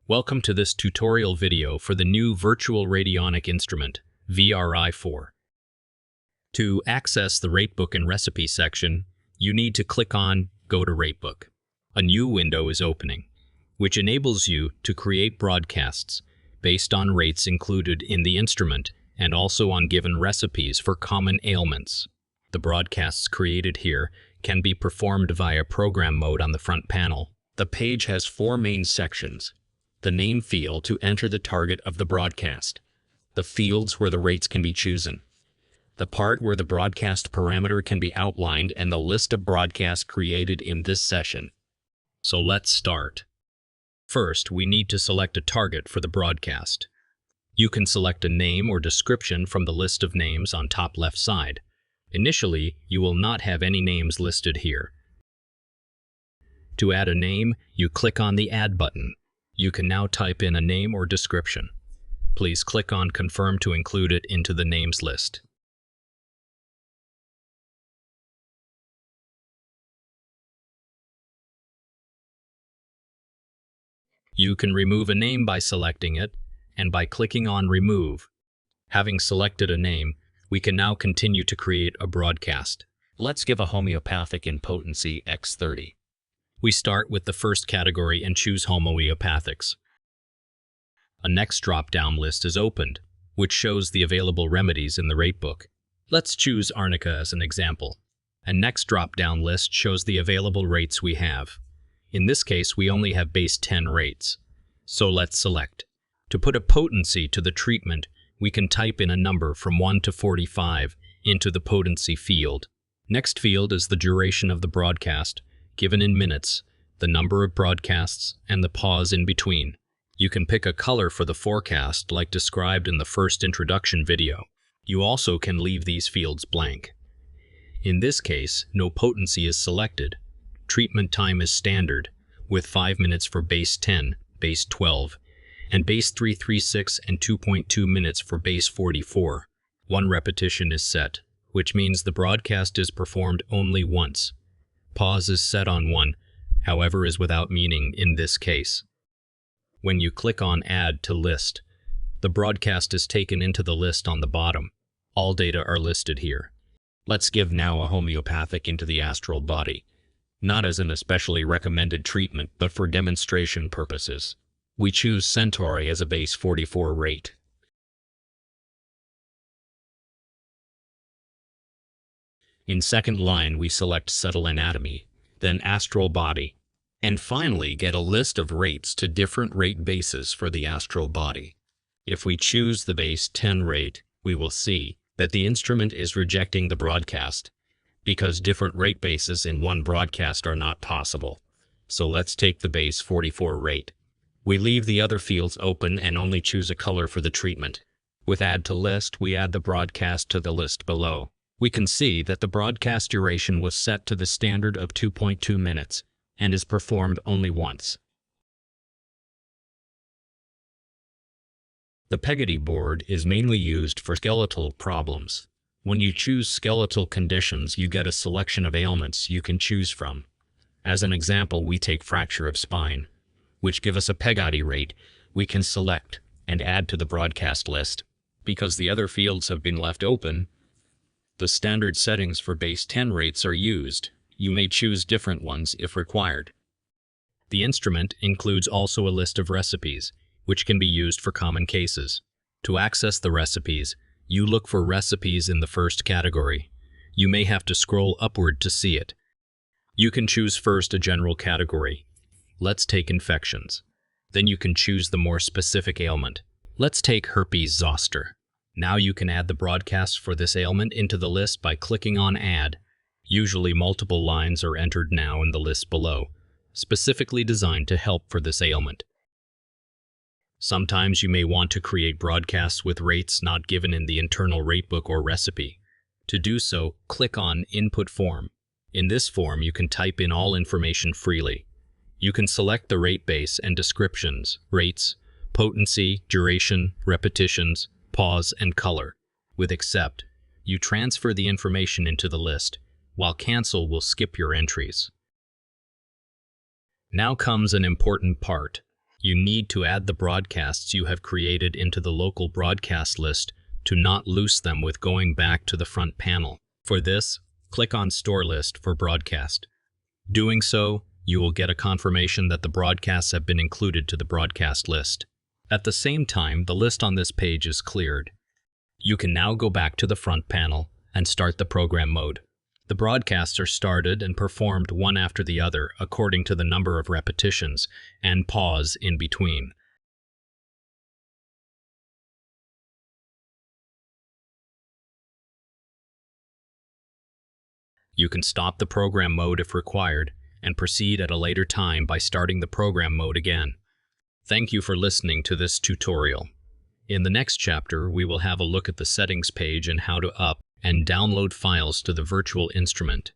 Welcome to this tutorial video for the new virtual radionic instrument, VRI4. To access the Ratebook and Recipe section, you need to click on Go to Ratebook. A new window is opening, which enables you to create broadcasts based on rates included in the instrument and also on given recipes for common ailments. The broadcasts created here can be performed via program mode on the front panel. The page has four main sections. The name field to enter the target of the broadcast. The fields where the rates can be chosen. The part where the broadcast parameter can be outlined and the list of broadcasts created in this session. So let's start. First, we need to select a target for the broadcast. You can select a name or description from the list of names on top left side. Initially, you will not have any names listed here. To add a name, you click on the Add button. You can now type in a name or description. Please click on Confirm to include it into the names list. You can remove a name by selecting it and by clicking on Remove. Having selected a name, we can now continue to create a broadcast. Let's give a homeopathic in potency X30. We start with the first category and choose homeopathics. A next drop-down list is opened, which shows the available remedies in the Ratebook. Let's choose arnica as an example. A next drop-down list shows the available rates we have. In this case, we only have base 10 rates. So let's select. To put a potency to the treatment, we can type in a number from 1 to 45 into the potency field. Next field is the duration of the broadcast, given in minutes, the number of broadcasts, and the pause in between. You can pick a color for the forecast like described in the first introduction video. You also can leave these fields blank. In this case, no potency is selected. Treatment time is standard, with 5 minutes for base 10, base 12, and base 336 and 2.2 minutes for base 44. One repetition is set, which means the broadcast is performed only once. Pause is set on 1, however is without meaning in this case. When you click on Add to List, the broadcast is taken into the list on the bottom. All data are listed here. Let's give now a homeopathic into the astral body. Not as an especially recommended treatment, but for demonstration purposes. We choose Centauri as a base 44 rate. In second line, we select Subtle Anatomy, then Astral Body, and finally get a list of rates to different rate bases for the astral body. If we choose the base 10 rate, we will see that the instrument is rejecting the broadcast, because different rate bases in one broadcast are not possible. So let's take the base 44 rate. We leave the other fields open and only choose a color for the treatment. With Add to List, we add the broadcast to the list below. We can see that the broadcast duration was set to the standard of 2.2 minutes and is performed only once. The Peggotty board is mainly used for skeletal problems. When you choose skeletal conditions, you get a selection of ailments you can choose from. As an example, we take fracture of spine, which give us a Peggotty rate we can select and add to the broadcast list. Because the other fields have been left open, the standard settings for base 10 rates are used. You may choose different ones if required. The instrument includes also a list of recipes, which can be used for common cases. To access the recipes, you look for recipes in the first category. You may have to scroll upward to see it. You can choose first a general category. Let's take infections. Then you can choose the more specific ailment. Let's take herpes zoster. Now you can add the broadcast for this ailment into the list by clicking on Add. Usually multiple lines are entered now in the list below, specifically designed to help for this ailment. Sometimes you may want to create broadcasts with rates not given in the internal Ratebook or recipe. To do so, click on Input Form. In this form, you can type in all information freely. You can select the rate base and descriptions, rates, potency, duration, repetitions, pause, and color. With Accept, you transfer the information into the list, while Cancel will skip your entries. Now comes an important part. You need to add the broadcasts you have created into the local broadcast list to not lose them with going back to the front panel. For this, click on Store List for broadcast. Doing so, you will get a confirmation that the broadcasts have been included to the broadcast list. At the same time, the list on this page is cleared. You can now go back to the front panel and start the program mode. The broadcasts are started and performed one after the other according to the number of repetitions and pause in between. You can stop the program mode if required and proceed at a later time by starting the program mode again. Thank you for listening to this tutorial. In the next chapter, we will have a look at the settings page and how to up and download files to the virtual instrument.